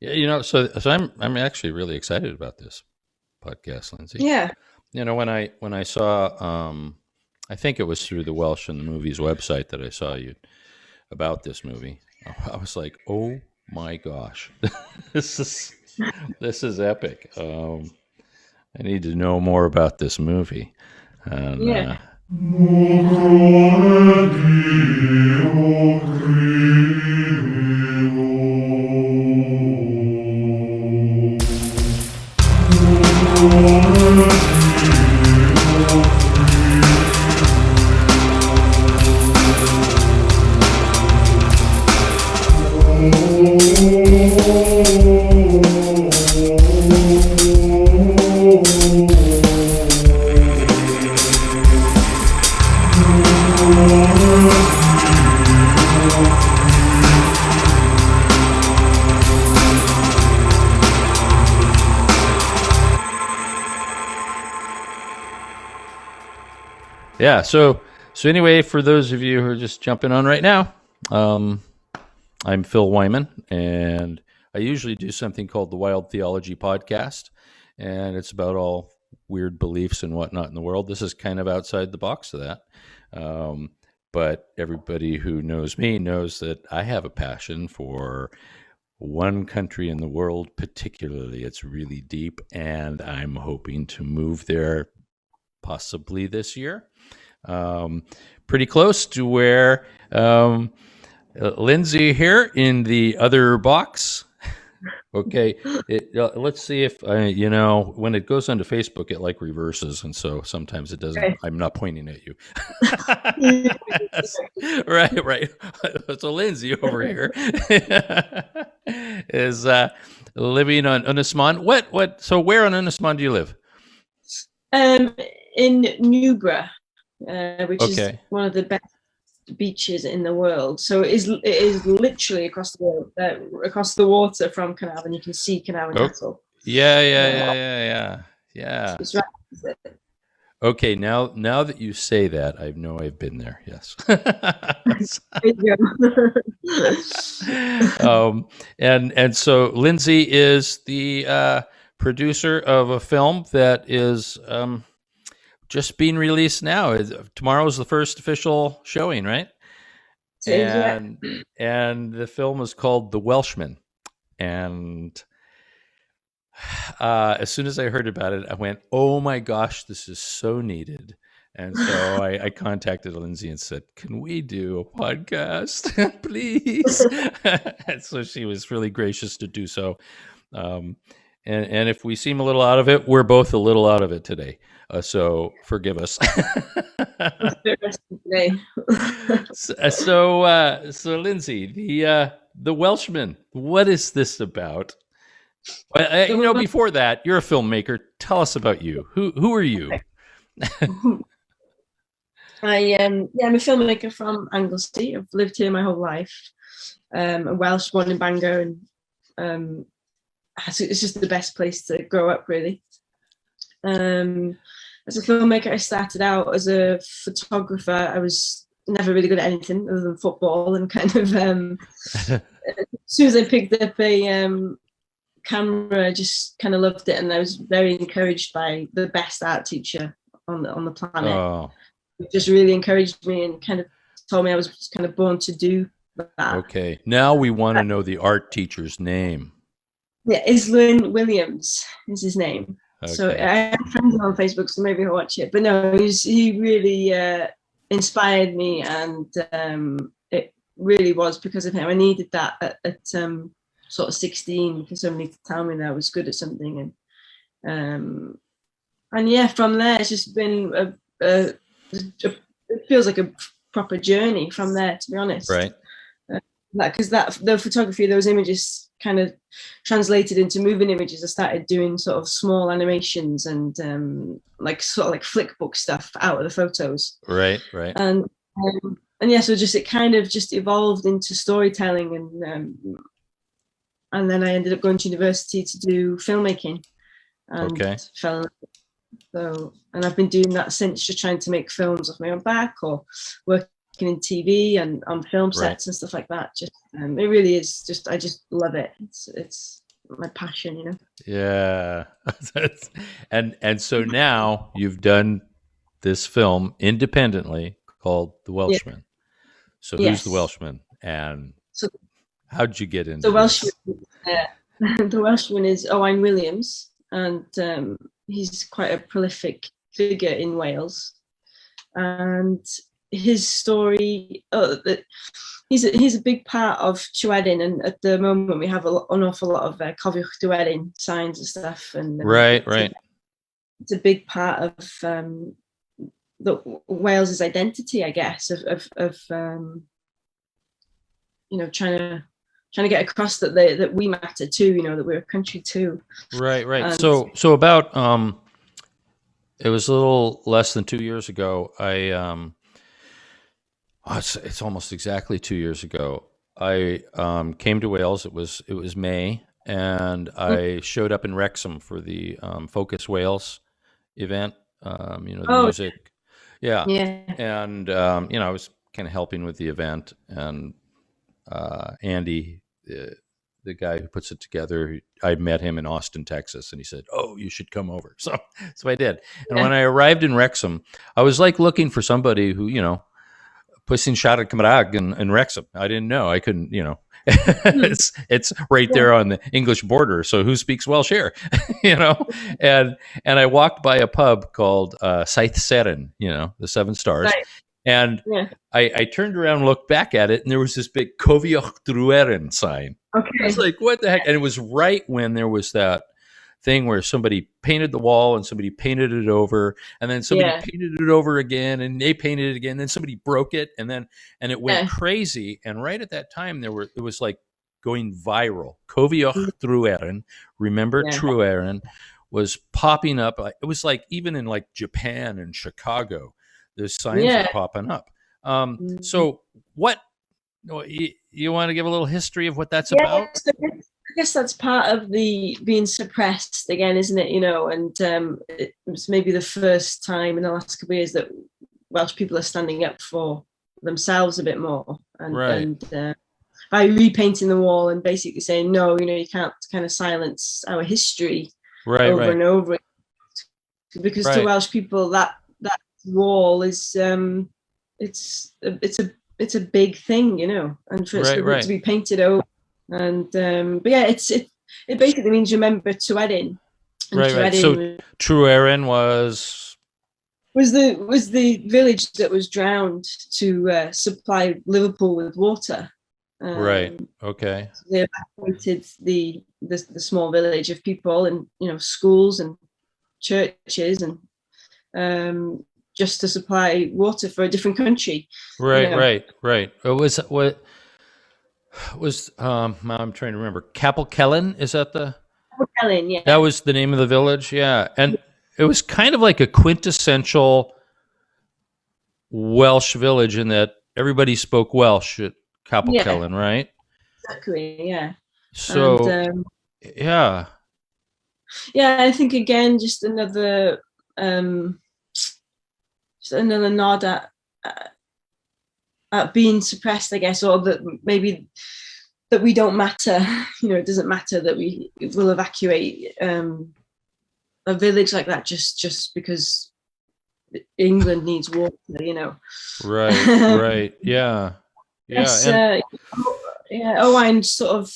Yeah, so I'm actually really excited about this podcast, Lindsay. Yeah. When I saw, I think it was through the Welsh and the Movies website that I saw you about this movie. I was like, oh my gosh, this is this is epic. I need to know more about this movie, and Yeah. yeah. So anyway, for those of you who are just jumping on right now, um, I'm Phil Wyman, and I usually do something called the Wild Theology podcast, and it's about all weird beliefs and whatnot in the world. This is kind of outside the box of that. Um, but everybody who knows me knows that I have a passion for one country in the world, particularly. It's really deep, and I'm hoping to move there possibly this year. Um, Pretty close to where Lindsay here in the other box. Okay, let's see if when it goes onto Facebook, it like reverses, and so sometimes it doesn't. Okay. I'm not pointing at you. Right, right. So Lindsay over here is living on Unismon. What? So where on Unismon do you live? Um, in Newborough, which is Okay. one of the best beaches in the world. So it is literally across the world, across the water from Carnarvon. You can see Carnarvon Oh, Castle. yeah, yeah, Uh, yeah, yeah, yeah, yeah. it's right opposite. Okay, now that you say that, I know I've been there. Yes. There you go. And so Lindsay is the producer of a film that is just being released now. Tomorrow's the first official showing, right? So, yeah. And the film is called The Welshman. And as soon as I heard about it, I went, "Oh my gosh, this is so needed." And so I contacted Lindsay and said, "Can we do a podcast, please?" And so she was really gracious to do so. Um, and if we seem a little out of it, we're both a little out of it today. So forgive us. The rest of the day. So Lindsay, the Welshman. What is this about? So, Before that, you're a filmmaker. Tell us about you. Who are you? yeah, I'm a filmmaker from Anglesey. I've lived here my whole life. A Welsh born in Bangor, and um, it's just the best place to grow up, really. As a filmmaker, I started out as a photographer. I was never really good at anything other than football, and kind of as soon as I picked up a camera, I just kind of loved it, and I was very encouraged by the best art teacher on the planet. Oh, It just really encouraged me and kind of told me I was kind of born to do that. okay. Now we want to know the art teacher's name. Yeah, Islin Williams is his name. So Okay. I have friends on Facebook, so maybe he'll watch it. But no, he really inspired me, and it really was because of him. I needed that at sort of 16 for somebody to tell me that I was good at something, and yeah, from there it's just been it feels like a proper journey from there, to be honest. Right. Because the photography, those images kind of translated into moving images. I started doing sort of small animations and like sort of like flick book stuff out of the photos, Right. Right. and yeah, so just it kind of just evolved into storytelling, and then I ended up going to university to do filmmaking, and Okay. fell so, and I've been doing that since, just trying to make films off my own back or working in TV and on film Right. sets and stuff like that. Just it really is just, I just love it. It's my passion, you know. Yeah. And so now you've done this film independently called The Yeah. Welshman. So who's the Yes. Welshman, and So how'd you get into the Welshman, this? the Welshman is Owain Williams, and he's quite a prolific figure in Wales. And his story, he's a big part of Tryweryn, and at the moment we have an awful lot of Cofiwch Tryweryn signs and stuff, and Right, it's a big part of Wales's identity, I guess, of you know, trying to get across that we matter too, you know, that we're a country too. right. And So about it was a little less than 2 years ago. It's almost exactly 2 years ago. I came to Wales. It was May, and I showed up in Wrexham for the Focus Wales event. The music. Yeah. yeah, And I was kind of helping with the event, and Andy, the guy who puts it together, I met him in Austin, Texas, and he said, "Oh, you should come over." So I did. And when I arrived in Wrexham, I was like looking for somebody who, puts in siarad Cymraeg in Wrexham. I didn't know. I couldn't, it's right there on the English border. So who speaks Welsh here? And I walked by a pub called Saith Seren, the Seven Stars. right. And I turned around and looked back at it, and there was this big Cofiwch Tryweryn sign. Okay. I was like, what the heck? And it was right when there was that thing where somebody painted the wall and somebody painted it over, and then somebody painted it over again, and they painted it again, then somebody broke it, and it went crazy. And right at that time it was like going viral. Cofiwch Tryweryn, remember Tryweryn, was popping up. It was like even in like Japan and Chicago, those signs were popping up. So what you want to give a little history of what that's about? I guess that's part of the being suppressed again, isn't it? And it was maybe the first time in the last couple of years that Welsh people are standing up for themselves a bit more, and by repainting the wall and basically saying, no, you can't kind of silence our history over and over, because to Welsh people that wall is it's a big thing, and for it to be painted over. And but yeah, it basically means remember Tryweryn. Right. So Tryweryn was the village that was drowned to supply Liverpool with water. Right. Okay. So they evacuated the small village of people, and schools and churches, and just to supply water for a different country. Right. It was I'm trying to remember. Capelkellen, is that the Capelkellen? Yeah, that was the name of the village. Yeah, and it was kind of like a quintessential Welsh village in that everybody spoke Welsh at Capelkellen, right? Exactly. Yeah. So I think again just another nod at being suppressed, I guess, or that maybe that we don't matter. It doesn't matter that we will evacuate a village like that just because England needs water. Right. Yeah. Yes. Owain sort of,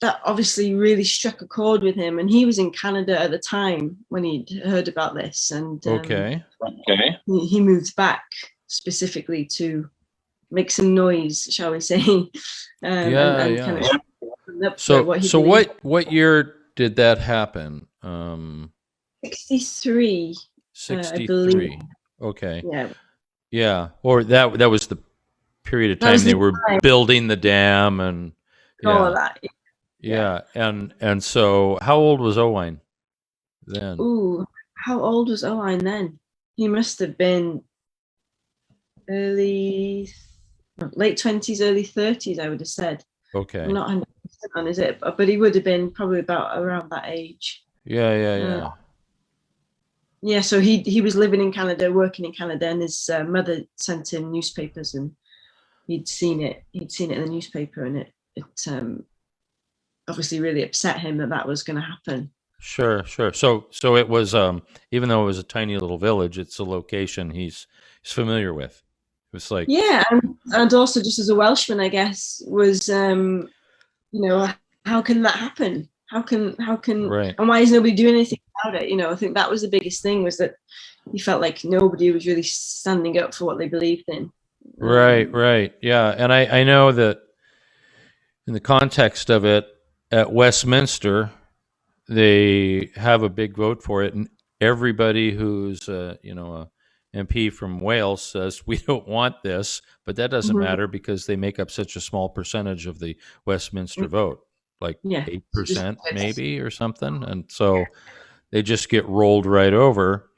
that obviously really struck a chord with him, and he was in Canada at the time when he'd heard about this, and he moved back specifically to make some noise, shall we say? So what year did that happen? 63. 63. Okay. Yeah. Yeah. Or that was the period of time they were building the dam and all of that. Yeah. And so how old was Owain then? Ooh, how old was Owain then? He must have been late 20s, early 30s, I would have said. Okay. I'm not 100% on, is it? But he would have been probably about around that age. Yeah. Yeah, so he was living in Canada, working in Canada, and his mother sent him newspapers, and he'd seen it in the newspaper, and it obviously really upset him that was going to happen. Sure, sure. So it was even though it was a tiny little village, it's a location he's familiar with. It was like Yeah, and also just as a Welshman, I guess, was how can that happen? How can right. and why is nobody doing anything about it? I think that was the biggest thing, was that he felt like nobody was really standing up for what they believed in. Right, right. Yeah, and I know that in the context of it at Westminster, they have a big vote for it, and everybody who's a MP from Wales says we don't want this, but that doesn't Mhm. matter because they make up such a small percentage of the Westminster vote, like Yeah, so just 8% maybe or something, and so they just get rolled right over,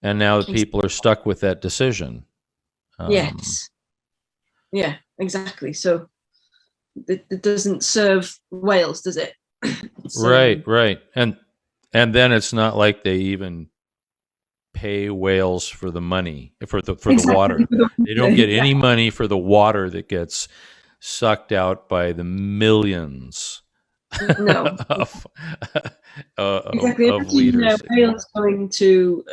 and now the people are stuck with that decision. yes, yeah, exactly. So it doesn't serve Wales, does it? Right, right, and then it's not like they even pay Wales for the money for the exactly. water. They don't get any money for the water that gets sucked out by the millions No, of exactly. of Imagine liters. Wales going to.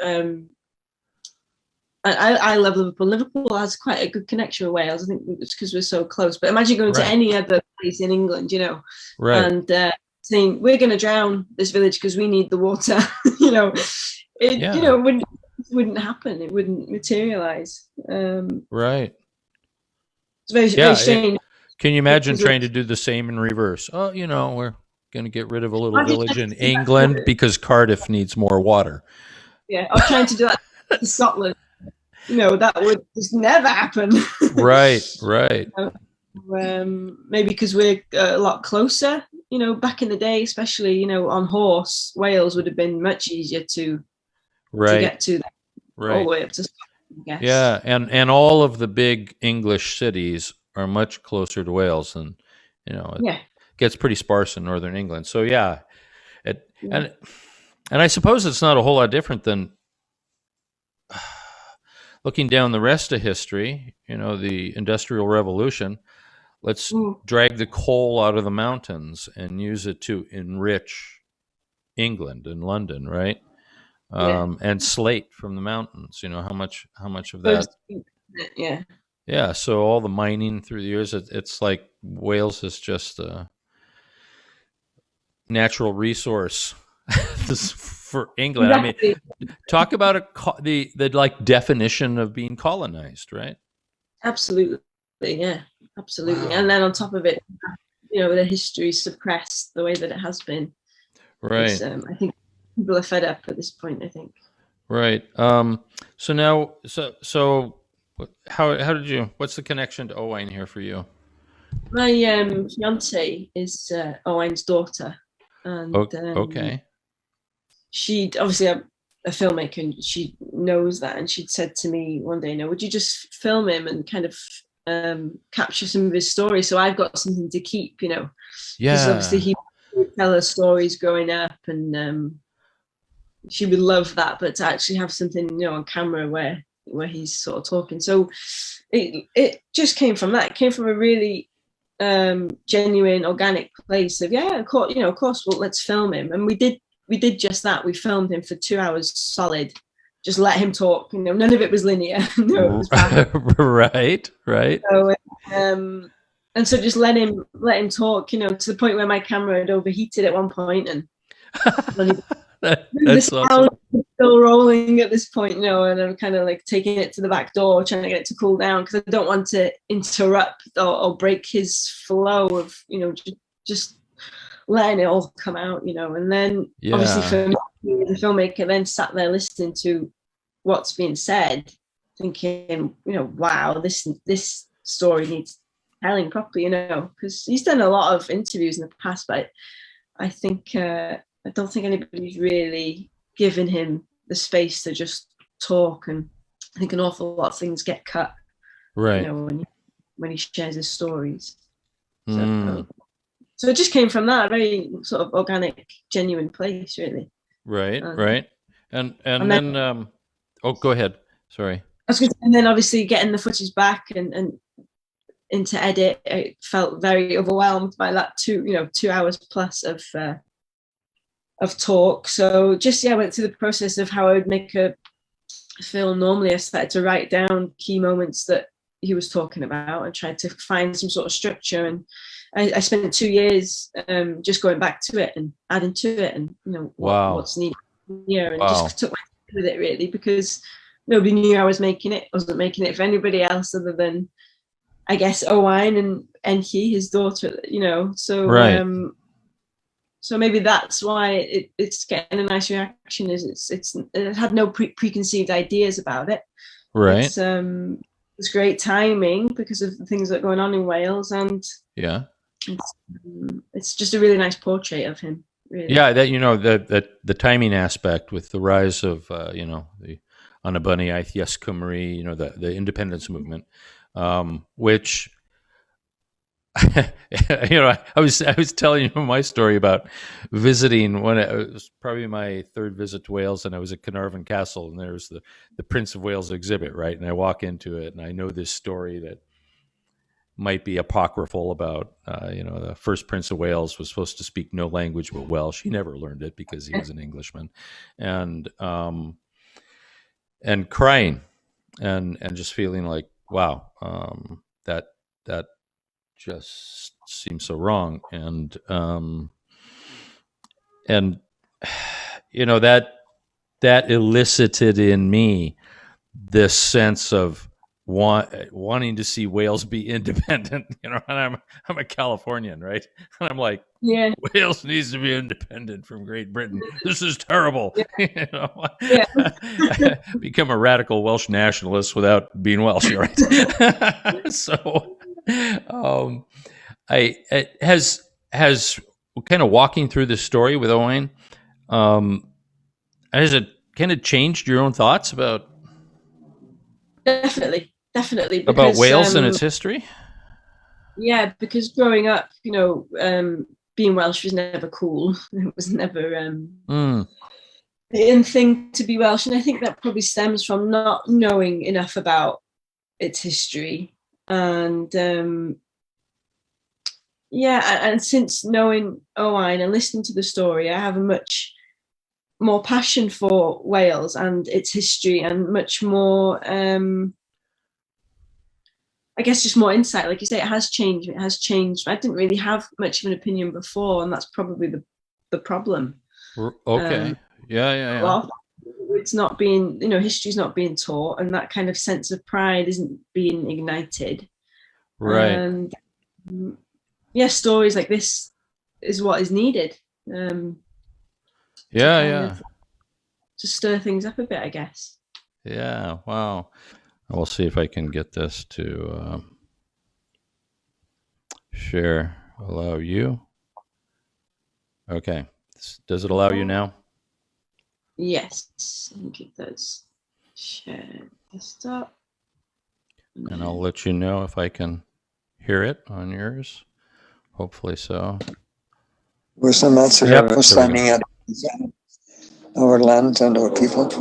I love Liverpool. Liverpool has quite a good connection with Wales. I think it's because we're so close. But imagine going to Right, any other place in England, right. and saying we're going to drown this village because we need the water. you know, it Yeah, wouldn't happen. It wouldn't materialize. right. It's very very Yeah. strange. Can you imagine trying to do the same in reverse? Oh, we're going to get rid of a little village in England because Cardiff needs more water. Yeah, or trying to do that to Scotland. That would just never happen. Right, right. Maybe because we're a lot closer. Back in the day, especially on horse, Wales would have been much easier to Right, get to, all right. the way up to Scotland, I guess. Yeah, and all of the big English cities are much closer to Wales, and it Yeah. gets pretty sparse in northern England. So yeah, it Yeah. and I suppose it's not a whole lot different than looking down the rest of history. The Industrial Revolution. Let's drag the coal out of the mountains and use it to enrich England and London, right? Yeah. And slate from the mountains. How much of that? Yeah. Yeah, so all the mining through the years, it's like Wales is just a natural resource for England. Exactly. I mean, talk about the like definition of being colonized, right? Absolutely. Yeah. Absolutely. Wow. And then on top of it, the history suppressed the way that it has been. Right. I think people are fed up at this point, I think. Right. So now, so how did you? What's the connection to Owain here for you? My fiance is Owain's daughter, and Okay. she obviously a filmmaker, and she knows that, and she'd said to me one day, would you just film him and kind of capture some of his stories, so I've got something to keep, Yeah. because obviously he would tell her stories growing up, and she would love that, but to actually have something on camera where he's sort of talking. So it just came from that. It came from a really genuine, organic place of of course, well, let's film him. And we did just that. We filmed him for 2 hours solid. Just let him talk. None of it was linear. No, it was bad. Right. So, and so just let him talk. To the point where my camera had overheated at one point, and the sound is still rolling at this point, and I'm kind of like taking it to the back door, trying to get it to cool down, because I don't want to interrupt or break his flow of, just letting it all come out, and then obviously for me, the filmmaker, then sat there listening to what's being said, thinking, wow, this story needs telling properly, because he's done a lot of interviews in the past, but I think I don't think anybody's really given him the space to just talk, and I think an awful lot of things get cut, right, when he shares his stories. So it just came from that very sort of organic, genuine place, really. Right. And then oh, go ahead. Sorry. And then obviously getting the footage back, and into edit. I felt very overwhelmed by that 2 hours plus of talk. So just I went through the process of how I would make a film. Normally I started to write down key moments that he was talking about and tried to find some sort of structure, and I spent 2 years just going back to it and adding to it, and what's needed here, and just took my time with it really, because nobody knew I was making it. I wasn't making it for anybody else other than, I guess, Owain and Enki, his daughter, so right. So maybe that's why it's getting a nice reaction. Is it had no preconceived ideas about it. Right. It's great timing because of the things that are going on in Wales, and it's just a really nice portrait of him. Really. Yeah, that the timing aspect with the rise of the Annibynniaeth Yes Cymru, the independence movement, which I was telling you my story about visiting when it was probably my third visit to Wales, and I was at Carnarvon Castle, and there was the Prince of Wales exhibit, right? And I walk into it, and I know this story that might be apocryphal about the first Prince of Wales was supposed to speak no language but Welsh. He never learned it because he was an Englishman, and crying and just feeling like, wow, that just seems so wrong, and that elicited in me this sense of wanting to see Wales be independent, and I'm a Californian, right? And I'm like, yeah, Wales needs to be independent from Great Britain. This is terrible. Yeah. Become a radical Welsh nationalist without being Welsh, right? So, it has kind of walking through the story with Owain. Has it kind of changed your own thoughts about? Definitely. Because, about Wales and its history? Yeah, because growing up, being Welsh was never cool. It was never in thing to be Welsh, and I think that probably stems from not knowing enough about its history, and and since knowing Owain and listening to the story, I have a much more passion for Wales and its history, and much more I guess just more insight. Like you say, it has changed. I didn't really have much of an opinion before, and that's probably the problem. Okay. Yeah. Well, it's not being, history's not being taught, and that kind of sense of pride isn't being ignited. Right. And stories like this is what is needed. To stir things up a bit, I guess. Yeah. Wow. We'll see if I can get this to share. Allow you. Okay. Does it allow you now? Yes. I think it does. Share desktop. And I'll let you know if I can hear it on yours. Hopefully so. Was the message of standing at our land and our people?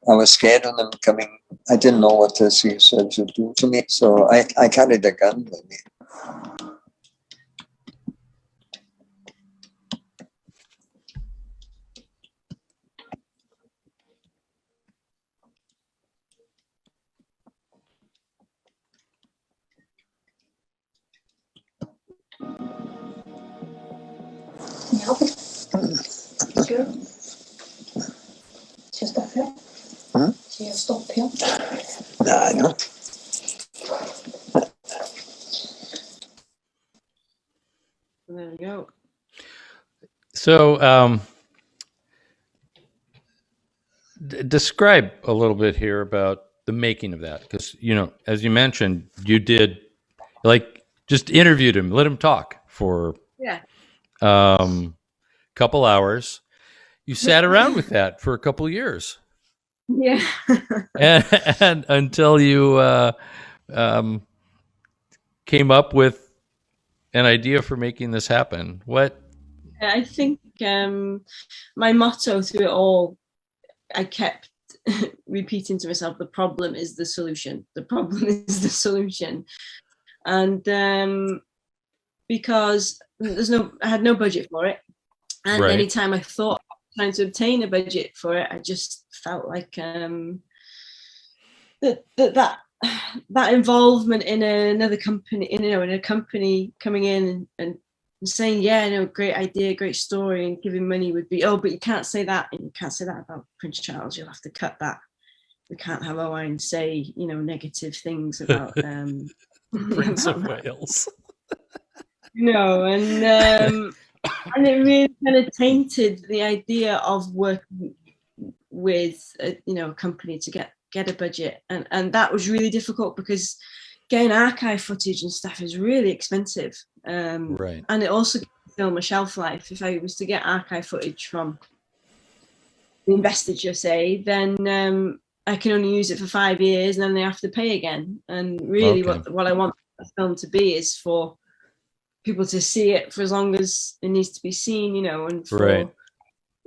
I was scared of them coming. I didn't know what the suicides would do to me, so I carried a gun with me. Ska jag stoppa här? Ska jag stoppa här? Nej, no. There we go. So, describe a little bit here about the making of that, because as you mentioned, you did just interviewed him, let him talk for couple hours. You sat around with that for a couple of years. Yeah. and until you came up with an idea for making this happen? What? I think my motto through it all, I kept repeating to myself, the problem is the solution. The problem is the solution. And because I had no budget for it. And Right. anytime I thought trying to obtain a budget for it, I just felt like that involvement in another company, in a company coming in and saying, yeah, great idea, great story, and giving money would be, but you can't say that, and you can't say that about Prince Charles. You'll have to cut that. We can't have Owain say, negative things about Prince of Wales. And it really kind of tainted the idea of working with a company to get a budget, and that was really difficult because getting archive footage and stuff is really expensive, right. And it also gives the film a shelf life. If I was to get archive footage from the investiture, say, then I can only use it for 5 years, and then they have to pay again. And really, what I want the film to be is for people to see it for as long as it needs to be seen, and for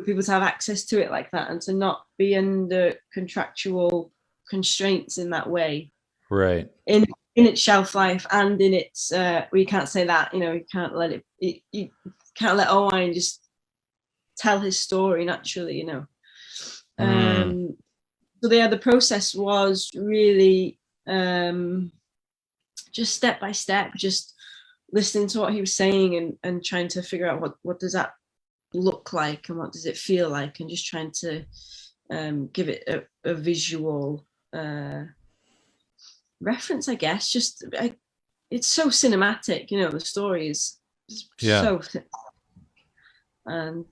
people to have access to it like that, and to not be under contractual constraints in that way. Right. In its shelf life and in its, you can't say that, you can't let you can't let Owain just tell his story naturally, So the process was really just step by step, just listening to what he was saying and trying to figure out what does that look like and what does it feel like, and just trying to give it a visual reference, I guess. It's so cinematic, the story is so thin. And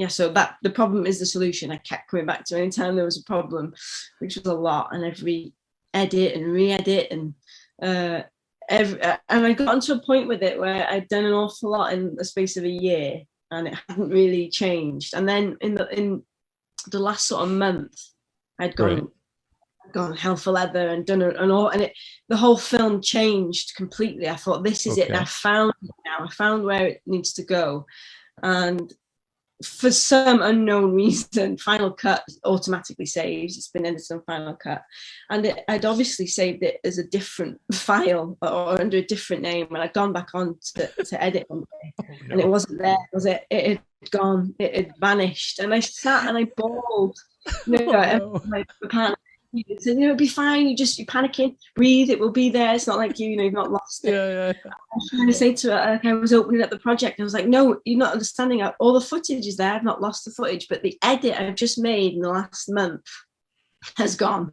so that the problem is the solution. I kept coming back to anytime there was a problem, which was a lot, and every edit and re-edit, and I got to a point with it where I'd done an awful lot in the space of a year, and it hadn't really changed. And then in the last sort of month, I'd gone hell for leather and done the whole film changed completely. I thought, this is it. I found it now. I found where it needs to go. And for some unknown reason, Final Cut automatically saves. It's been edited on Final Cut, and I'd obviously saved it as a different file or under a different name. And I'd gone back on to edit one day, and it wasn't there, was it? It had gone. It had vanished, and I sat and I bawled. My partner said, it'll be fine. You're panicking. Breathe. It will be there. It's not like you've not lost it. Yeah. I was trying to say to her, I was opening up the project, and I was like, no, you're not understanding. All the footage is there. I've not lost the footage, but the edit I've just made in the last month has gone.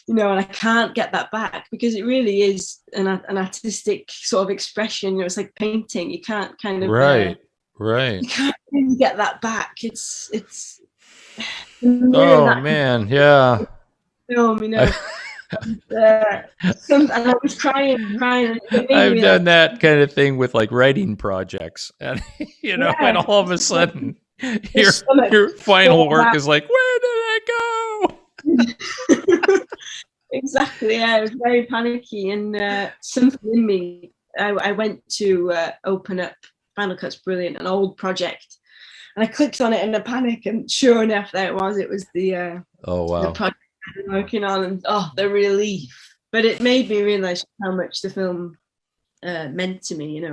And I can't get that back, because it really is an artistic sort of expression. It's like painting. You can't kind of right. You can't really get that back. It's man, yeah. Film, and I was crying. I've done that kind of thing with like writing projects, and and all of a sudden, your final work is like, where did I go? Exactly. Yeah, I was very panicky, and something in me. I went to open up Final Cut's brilliant, an old project, and I clicked on it in a panic, and sure enough, there it was. It was the the project I've been working on, and the relief. But it made me realize how much the film meant to me,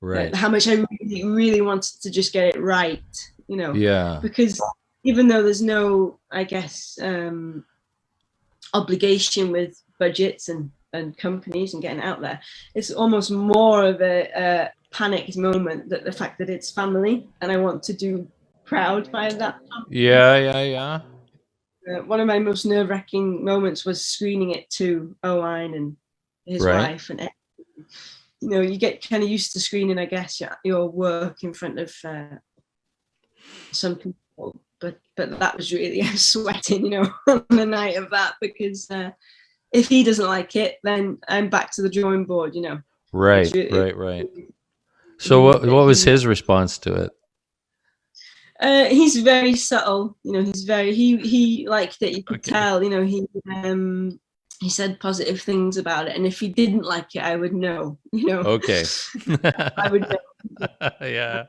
right? How much I really, really wanted to just get it right, Yeah. Because even though there's no, I guess, obligation with budgets and companies and getting out there, it's almost more of a panicked moment, that the fact that it's family, and I want to do proud by that. Yeah. One of my most nerve-wracking moments was screening it to Owain and his wife, and you get kind of used to screening, I guess, your work in front of some people, but that was really, I was sweating, on the night of that, because if he doesn't like it, then I'm back to the drawing board, Right. So what was his response to it? He's very subtle, he liked it. You could tell, he said positive things about it, and if he didn't like it, I would know. Okay. I would know. Yeah.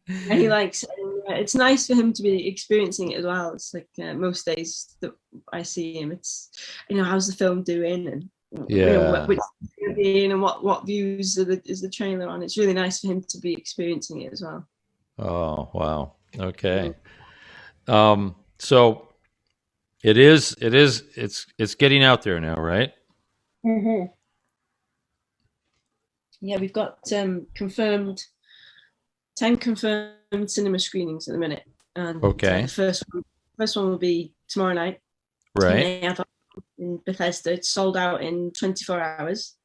And he likes it. And, it's nice for him to be experiencing it as well. It's like most days that I see him, it's how's the film doing, and which and what views is the trailer on. It's really nice for him to be experiencing it as well. Oh, wow. Okay. So it's getting out there now, right? Mm-hmm. Yeah, we've got 10 confirmed cinema screenings at the minute. And Okay. the first one will be tomorrow night. Right. In Bethesda. It's sold out in 24 hours,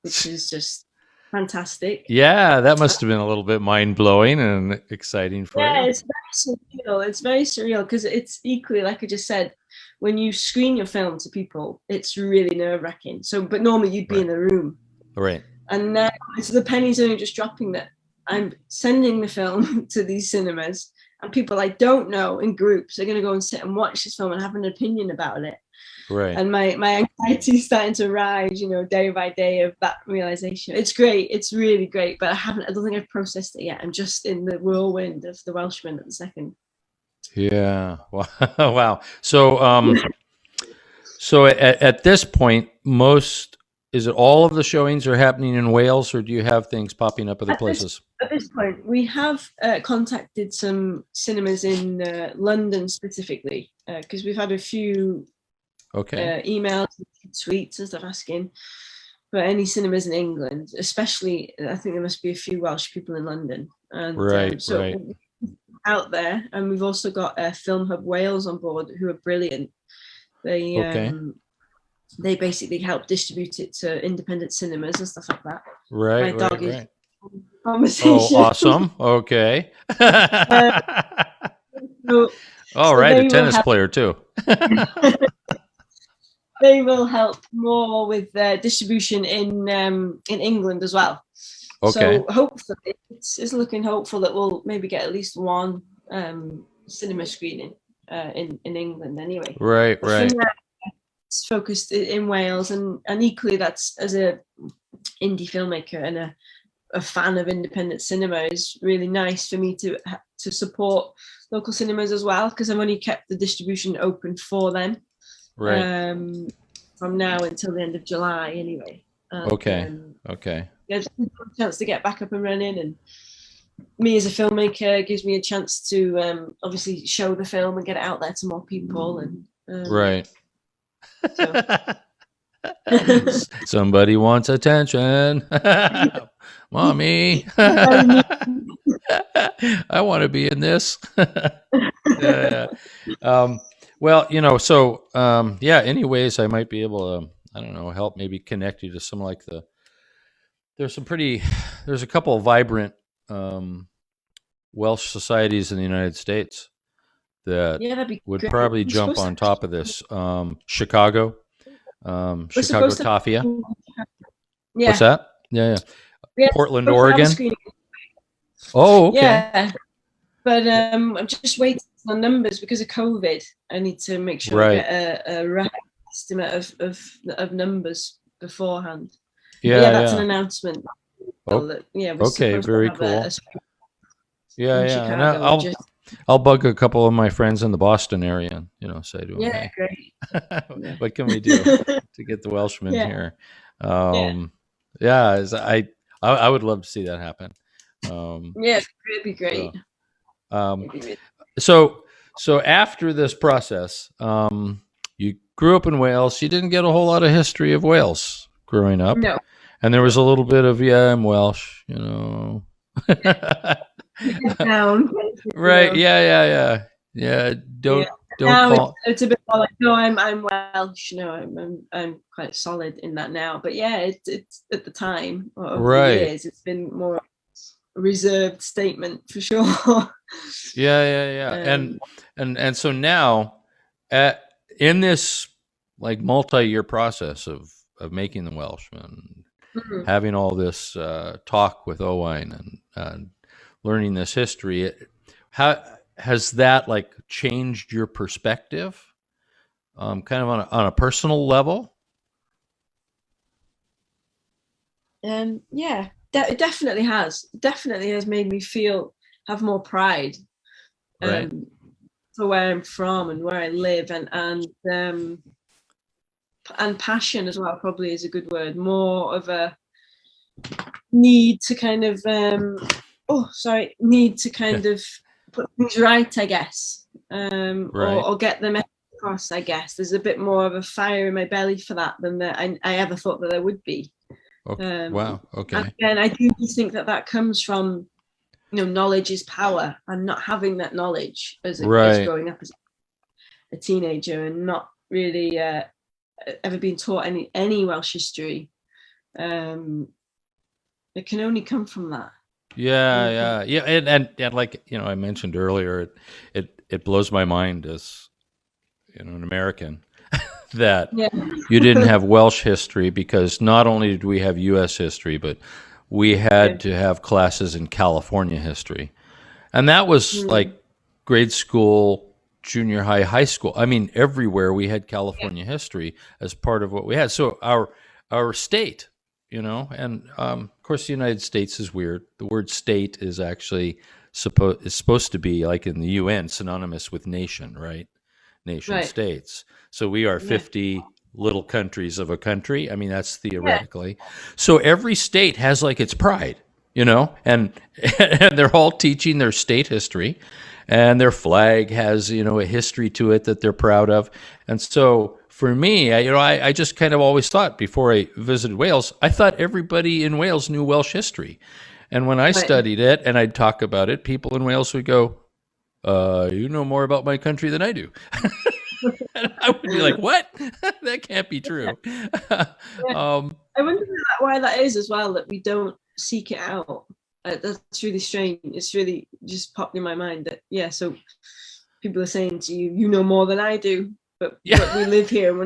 which is just fantastic. Yeah, that must have been a little bit mind-blowing and exciting for you. Yeah, it's very surreal. It's very surreal because it's equally, like I just said, when you screen your film to people, it's really nerve-wracking. But normally you'd be in the room. Right. And now the penny's only just dropping that I'm sending the film to these cinemas, and people I don't know in groups are going to go and sit and watch this film and have an opinion about it. Right. And my anxiety is starting to rise, day by day of that realization. It's great. It's really great. But I don't think I've processed it yet. I'm just in the whirlwind of the Welshman at the second. Yeah. Wow. So, so at this point, is it all of the showings are happening in Wales, or do you have things popping up other places? At this point, we have contacted some cinemas in London specifically, because we've had a few emails, tweets and stuff asking for any cinemas in England, especially. I think there must be a few Welsh people in London. And, right. Out there, and we've also got Film Hub Wales on board, who are brilliant. They basically help distribute it to independent cinemas and stuff like that. Right. My dog is conversation. Oh, awesome. Okay. All right, a tennis player too. They will help more with distribution in England as well. Okay. So hopefully, it's looking hopeful that we'll maybe get at least one cinema screening in England anyway. Right. It's focused in Wales, and equally that's, as a indie filmmaker and a fan of independent cinema, is really nice for me to support local cinemas as well, because I've only kept the distribution open for them. Right. From now until the end of July anyway. Okay. Yeah, just a chance to get back up and running, and me as a filmmaker gives me a chance to obviously show the film and get it out there to more people. And right. So. Somebody wants attention. Mommy. I want to be in this. Yeah. Well, so anyways, I might be able to, I don't know, help maybe connect you to some like there's a couple of vibrant Welsh societies in the United States that would probably jump on top of this. Chicago Tafia. Yeah. What's that? Yeah. Portland, Oregon. Oh, okay. Yeah. But I'm just waiting on numbers because of COVID. I need to make sure I get a rough estimate of numbers beforehand. That's an announcement. Okay, very cool. And I'll bug a couple of my friends in the Boston area, say to them, hey, great. what can we do to get the Welshman here? I would love to see that happen. It'd be great. So after this process, you grew up in Wales. You didn't get a whole lot of history of Wales growing up. No. And there was a little bit of, I'm Welsh, Right. Yeah. Don't call. It's a bit more like, no, I'm Welsh. I'm quite solid in that now. But it's at the time of the years, it's been more a reserved statement for sure. Yeah. And so now, in this like multi-year process of making the Welshman, having all this talk with Owain and learning this history, how has that like changed your perspective, kind of on a personal level? Yeah, it definitely has. Definitely has made me have more pride Right. for where I'm from and where I live, and passion as well. Probably is a good word. More of a need to kind of need to kind of put things right, I guess, Right. or get them across. I guess there's a bit more of a fire in my belly for that than that I ever thought that there would be. Okay. Wow. Okay. And again, I do think that comes from, knowledge is power, and not having that knowledge as Right. growing up as a teenager and not really ever being taught any Welsh history. It can only come from that. Yeah. And like, I mentioned earlier, it blows my mind as, an American that Yeah. you didn't have Welsh history, because not only did we have U.S. history, but we had to have classes in California history. And that was like grade school, junior high, high school. I mean, everywhere we had California history as part of what we had. So our state, and of course the United States is weird. The word state is actually supposed to be, like in the UN, synonymous with nation, right? Nation Right. states. So we are 50 little countries of a country. I mean, that's theoretically. So every state has like its pride, and they're all teaching their state history, and their flag has, a history to it that they're proud of. And so for me, I just kind of always thought, before I visited Wales, I thought everybody in Wales knew Welsh history. And when I studied it and I'd talk about it, people in Wales would go, you know more about my country than I do. And I would be like, what? That can't be true. I wonder why that is as well, that we don't seek it out. That's really strange. It's really just popped in my mind that, so people are saying to you, you know more than I do, but we live here and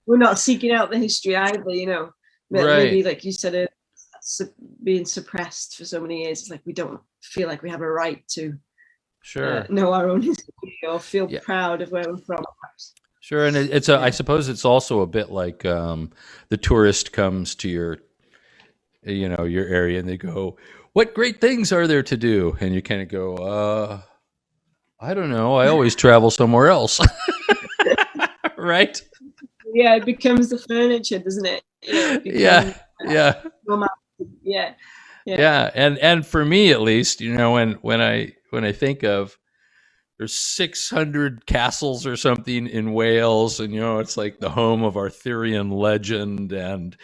we're not seeking out the history either, Maybe, like you said, being suppressed for so many years. It's like we don't feel like we have a right to know our own history or feel proud of where we're from. Sure, and I suppose it's also a bit like the tourist comes to your area and they go, "What great things are there to do?" And you kind of go, "I don't know. I always travel somewhere else." Right? Yeah, it becomes the furniture, doesn't it? Yeah. And for me, at least, when I think of, there's 600 castles or something in Wales, and it's like the home of Arthurian legend, and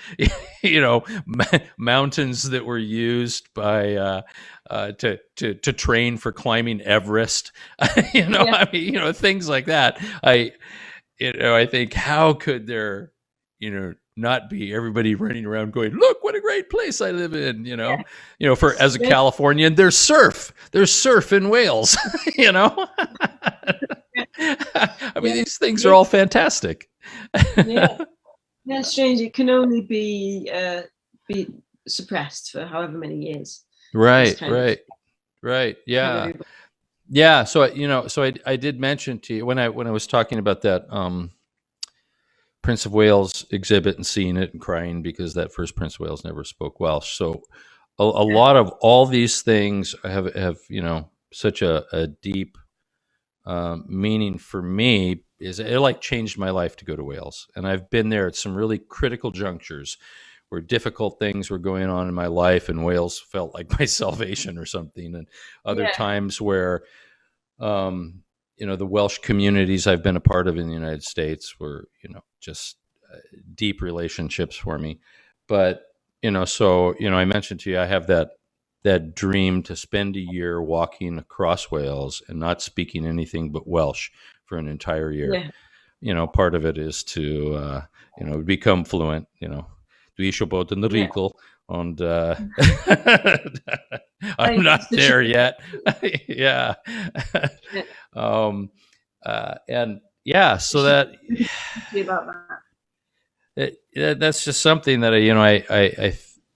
mountains that were used by to train for climbing Everest. I mean, things like that. I think, how could there not be everybody running around going, "Look what a great place I live in," as a Californian, there's surf in Wales. I mean, these things are all fantastic. Yeah, strange. It can only be suppressed for however many years. Right. Yeah. So I did mention to you when I was talking about that Prince of Wales exhibit and seeing it and crying because that first Prince of Wales never spoke Welsh. So a lot of all these things have such a deep meaning for me. Is it like changed my life to go to Wales, and I've been there at some really critical junctures where difficult things were going on in my life, and Wales felt like my salvation or something. And other times where the Welsh communities I've been a part of in the United States were, just deep relationships for me. But, I mentioned to you, I have that dream to spend a year walking across Wales and not speaking anything but Welsh for an entire year. Part of it is to, become fluent, dwi eisiau bod yn regal. And I'm not there yet. Yeah. So that's just something that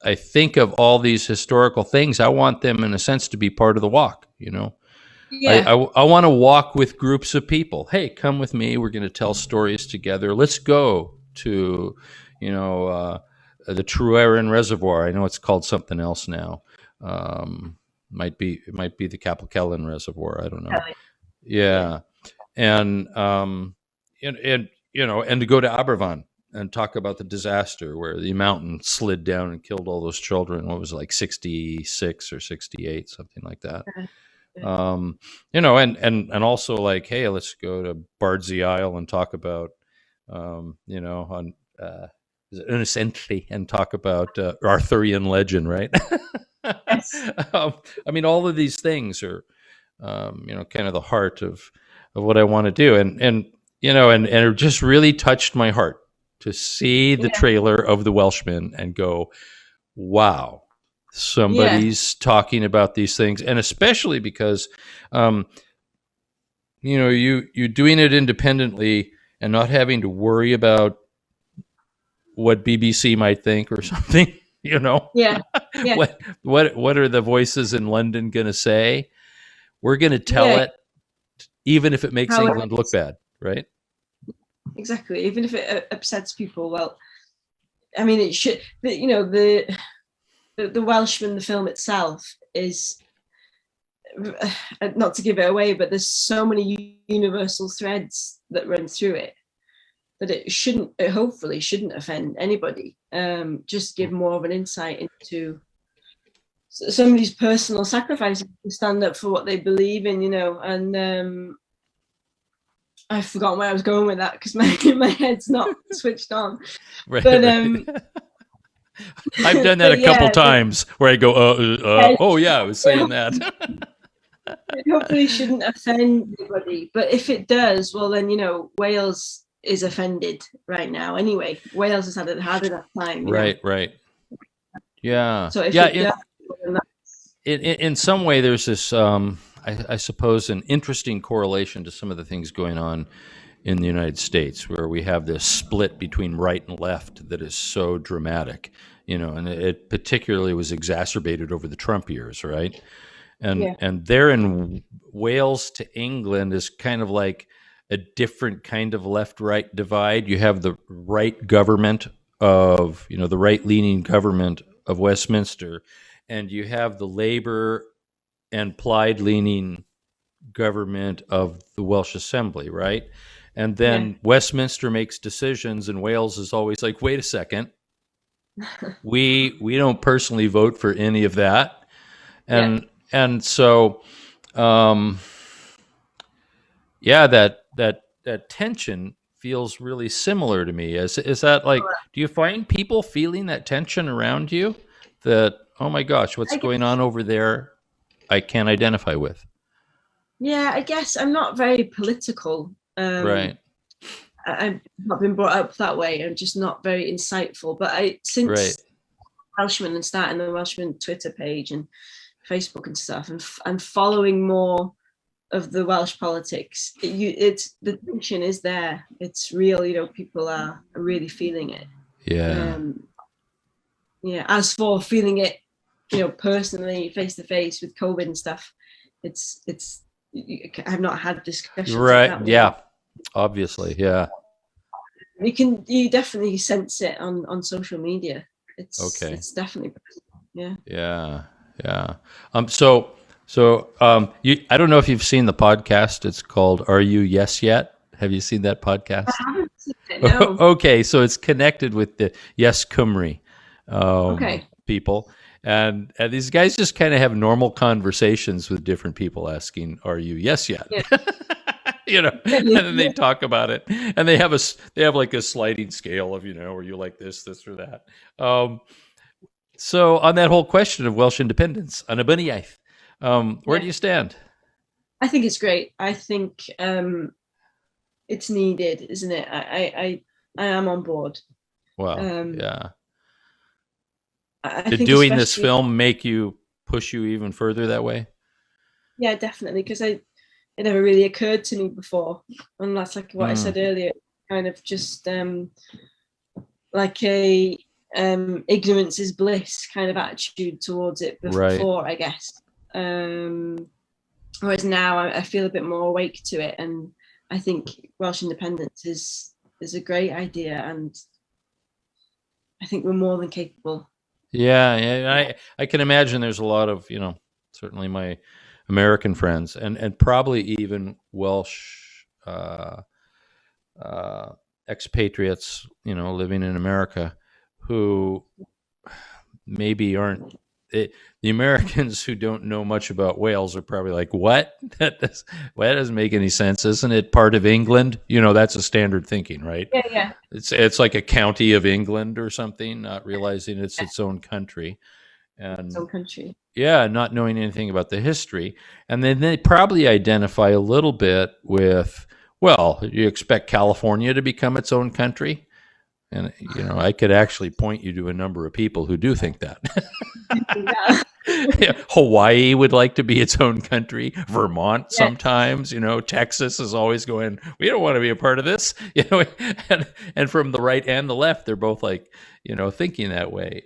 I think of all these historical things. I want them, in a sense, to be part of the walk. I want to walk with groups of people. Hey, come with me. We're going to tell stories together. Let's go to the Treweren Reservoir. I know it's called something else now. It might be the Capelkellen Reservoir. I don't know. Yeah, and and to go to Aberfan and talk about the disaster where the mountain slid down and killed all those children. What was it, like 66 or 68, something like that. And also like, hey, let's go to Bardsey Isle and talk about, on is it Innocently, and talk about Arthurian legend, right? Yes. I mean, all of these things are, kind of the heart of what I want to do, and it just really touched my heart to see the trailer of The Welshman and go, wow, somebody's talking about these things, and especially because, you're doing it independently and not having to worry about what BBC might think or something. Yeah. What are the voices in London going to say? We're going to tell it, even if it makes England look bad, right? Exactly. Even if it upsets people, well, I mean, it should. The Welshman, the film itself, is, not to give it away, but there's so many universal threads that run through it that it hopefully shouldn't offend anybody. Just give more of an insight into somebody's personal sacrifices to stand up for what they believe in, and I've forgotten where I was going with that because my head's not switched on. Right, but I've done that a couple times where I go, oh yeah, I was saying that. It hopefully shouldn't offend anybody, but if it does, well then, Wales is offended right now anyway. Wales has had a hard enough time. Right. Yeah. So if it does, well, in some way, there's this, I suppose, an interesting correlation to some of the things going on in the United States, where we have this split between right and left that is so dramatic, and it particularly was exacerbated over the Trump years, right? And there in Wales to England is kind of like a different kind of left-right divide. You have the right government of, the right-leaning government of Westminster, and you have the Labour and Plaid-leaning government of the Welsh Assembly, right? And then Westminster makes decisions, and Wales is always like, wait a second, we don't personally vote for any of that, and so that tension feels really similar to me. Is that like, do you find people feeling that tension around you, that, oh my gosh, what's going on over there I can't identify with? Yeah, I guess I'm not very political. Right. I've not been brought up that way. I'm just not very insightful. But since Welshman and starting the Welshman Twitter page and Facebook and stuff, and following more of the Welsh politics, the tension is there. It's real. People are really feeling it. As for feeling it, personally, face to face with COVID and stuff, it's I've not had discussions. Right. Yeah. Obviously. Yeah. You definitely sense it on social media. It's definitely. Yeah. Yeah. Yeah. So I don't know if you've seen the podcast. It's called "Are You Yes Yet?" Have you seen that podcast? I haven't seen it. No. Okay, so it's connected with the Yes Cymru people, and these guys just kind of have normal conversations with different people, asking, "Are you yes yet?" Yeah. And then they talk about it, and they have like a sliding scale of, are you like this or that. So on that whole question of Welsh independence, on Abuniaeth, where do you stand? I think it's great. I think it's needed, isn't it? I am on board. Wow. Yeah. I Did think doing this film push you even further that way? Yeah, definitely, because it never really occurred to me before, and that's like what I said earlier, kind of just like a ignorance is bliss kind of attitude towards it before, I guess. Whereas now I feel a bit more awake to it, and I think Welsh independence is a great idea, and I think we're more than capable. Yeah. I can imagine there's a lot of, certainly my American friends and probably even Welsh expatriates, living in America who maybe aren't. The Americans who don't know much about Wales are probably like, what? That doesn't make any sense. Isn't it part of England? That's a standard thinking, right? Yeah. It's like a county of England or something, not realizing it's its own country. And country. yeah, not knowing anything about the history. And then they probably identify a little bit with, well, you expect California to become its own country? And, I could actually point you to a number of people who do think that. Yeah, Hawaii would like to be its own country. Vermont sometimes, Texas is always going, we don't want to be a part of this. And from the right and the left, they're both like, thinking that way.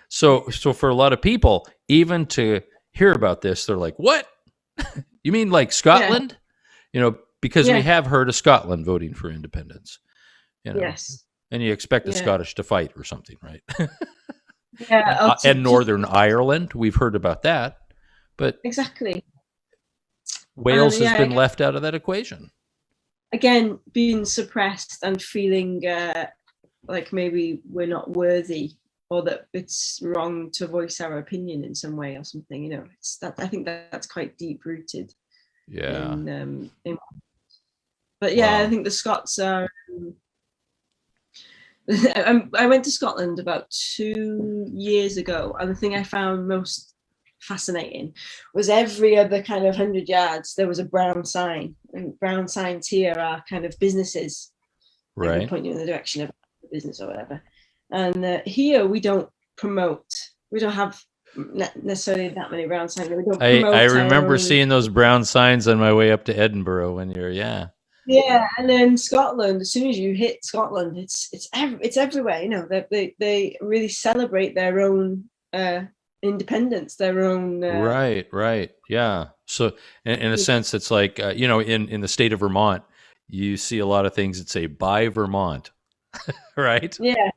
So for a lot of people, even to hear about this, they're like, what? You mean like Scotland? Because we have heard of Scotland voting for independence. Yes. And you expect the Scottish to fight or something, right? Yeah. And Northern Ireland, we've heard about that. But exactly. Wales has been left out of that equation. Again, being suppressed and feeling like maybe we're not worthy or that it's wrong to voice our opinion in some way or something. I think that's quite deep rooted. Yeah. But yeah, wow. I think the Scots are... I went to Scotland about 2 years ago, and the thing I found most fascinating was every other kind of 100 yards there was a brown sign, and brown signs here are kind of businesses, right, point you in the direction of the business or whatever. And here we don't have necessarily that many brown signs. We don't I remember seeing those brown signs on my way up to Edinburgh one year. Yeah, and then Scotland. As soon as you hit Scotland, it's everywhere. They really celebrate their own independence, their own. Right, yeah. So in a sense, it's like in the state of Vermont, you see a lot of things that say "Buy Vermont," right? Yeah.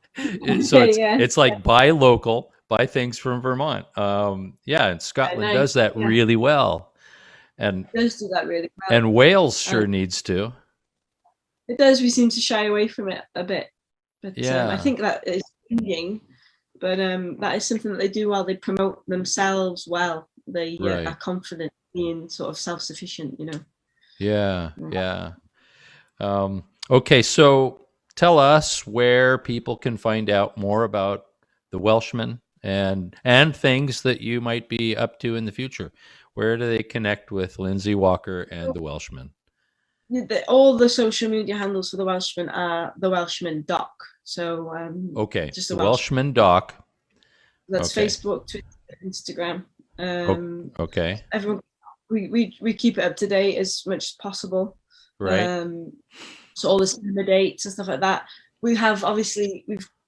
So it's like buy local, buy things from Vermont. And Scotland does that really well. And it does do that really well. And Wales sure needs to. It does. We seem to shy away from it a bit. But I think that is changing. But that is something that they do while they promote themselves well. They are confident being sort of self-sufficient, Yeah. Okay, so tell us where people can find out more about the Welshman and things that you might be up to in the future. Where do they connect with Lindsay Walker and the Welshman? All the social media handles for the Welshman are the Welshman Doc. So just the Welshman Doc. That's Facebook, Twitter, Instagram. Okay. Everyone, we keep it up to date as much as possible. Right. So all the cinema dates and stuff like that. We've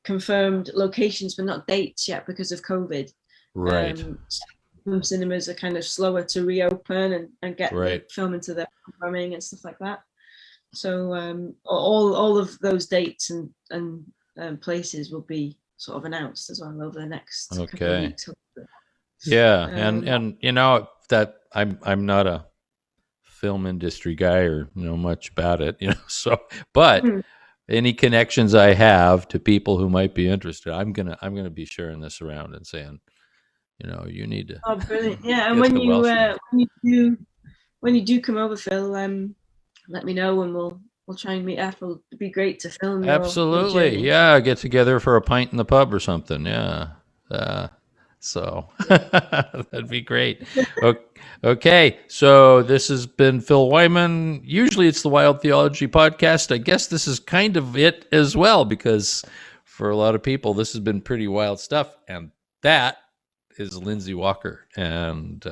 confirmed locations, but not dates yet because of COVID. Right. Some cinemas are kind of slower to reopen and get the film into their programming and stuff like that. So all of those dates and places will be sort of announced as well over the next couple of weeks. Yeah, and that I'm not a film industry guy or know much about it, So, but any connections I have to people who might be interested, I'm gonna be sharing this around and saying, you need to. Oh, brilliant! Yeah, and when you do come over, Phil, let me know and we'll try and meet up. It'll be great to film. Absolutely, get together for a pint in the pub or something. Yeah, so that'd be great. Okay, so this has been Phil Wyman. Usually it's the Wild Theology podcast. I guess this is kind of it as well, because for a lot of people, this has been pretty wild stuff, and that is Lindsay Walker, and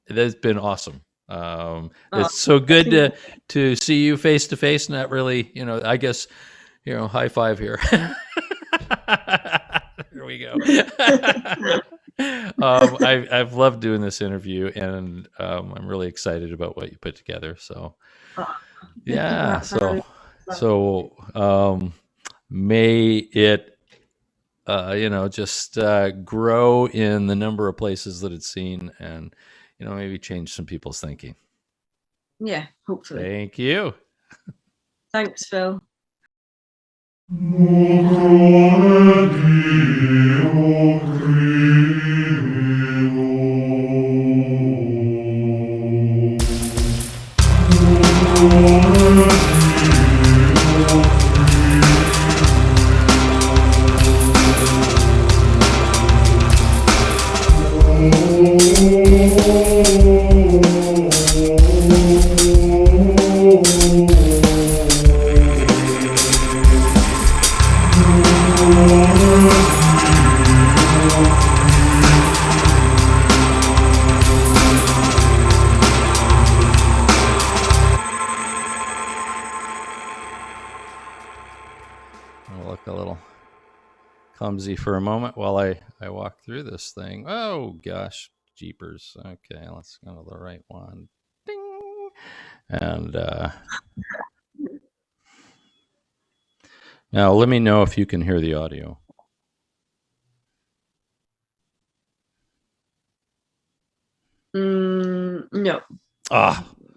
it has been awesome. It's so good to see you face to face. Not really, I guess, high five here. There we go. I've loved doing this interview, and I'm really excited about what you put together. So, may it just grow in the number of places that it's seen, and maybe change some people's thinking. Yeah, hopefully. Thank you. Thanks, Phil. I'll look a little clumsy for a moment while I walk through this thing. Oh gosh, jeepers. Okay, let's go to the right one. Ding. And now let me know if you can hear the audio. No. Ah,